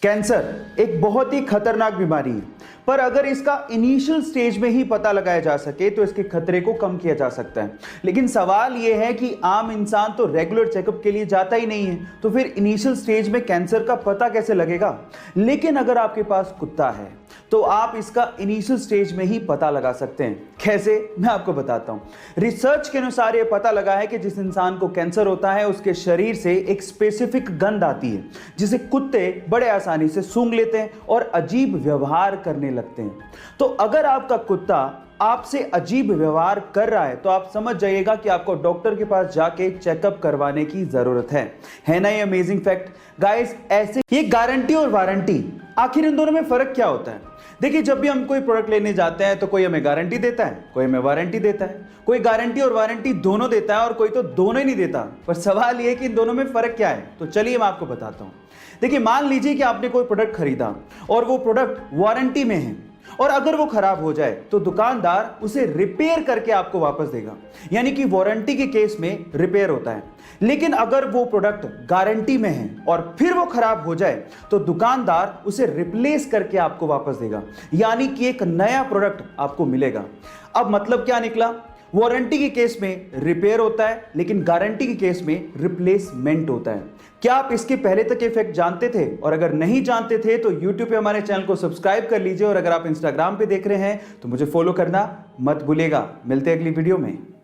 Cancer एक बहुत ही खतरनाक बीमारी है, पर अगर इसका इनिशियल स्टेज में ही पता लगाया जा सके तो इसके खतरे को कम किया जा सकता है। लेकिन सवाल यह है कि आम इंसान तो रेगुलर चेकअप के लिए जाता ही नहीं है, तो फिर इनिशियल स्टेज में कैंसर का पता कैसे लगेगा। लेकिन अगर आपके पास कुत्ता है तो आप इसका इनिशियल स्टेज में ही पता लगा सकते हैं। कैसे, मैं आपको बताता हूं। रिसर्च के अनुसार यह पता लगा है कि जिस इंसान को कैंसर होता है उसके शरीर से एक स्पेसिफिक गंध आती है जिसे कुत्ते बड़े आसानी से सूंघ लेते हैं और अजीब व्यवहार करने लगते हैं। तो अगर आपका कुत्ता आपसे अजीब व्यवहार कर रहा है तो आप समझ जाइएगा कि आपको डॉक्टर के पास जाके चेकअप करवाने की जरूरत है ना। ये अमेजिंग फैक्ट गाइस। ऐसे ये गारंटी और वारंटी, आखिर इन दोनों में फर्क क्या होता है? देखिए, जब भी हम कोई प्रोडक्ट लेने जाते हैं तो कोई हमें गारंटी देता है, कोई हमें वारंटी देता है। कोई गारंटी और वारंटी दोनों देता है और कोई तो दोनों ही नहीं देता। पर सवाल यह है कि इन दोनों में फर्क क्या है। तो चलिए मैं आपको बताता हूं। देखिए, मान लीजिए कि आपने कोई प्रोडक्ट खरीदा और वो प्रोडक्ट वारंटी में है, और अगर वो खराब हो जाए तो दुकानदार उसे रिपेयर करके आपको वापस देगा, यानी कि वारंटी के केस में रिपेयर होता है। लेकिन अगर वो प्रोडक्ट गारंटी में है और फिर वो खराब हो जाए तो दुकानदार उसे रिप्लेस करके आपको वापस देगा, यानी कि एक नया प्रोडक्ट आपको मिलेगा। अब मतलब क्या निकला? वारंटी के केस में रिपेयर होता है लेकिन गारंटी के केस में रिप्लेसमेंट होता है। क्या आप इसके पहले तक ये फैक्ट जानते थे? और अगर नहीं जानते थे तो YouTube पे हमारे चैनल को सब्सक्राइब कर लीजिए, और अगर आप Instagram पे देख रहे हैं तो मुझे फॉलो करना मत भूलिएगा। मिलते हैं अगली वीडियो में।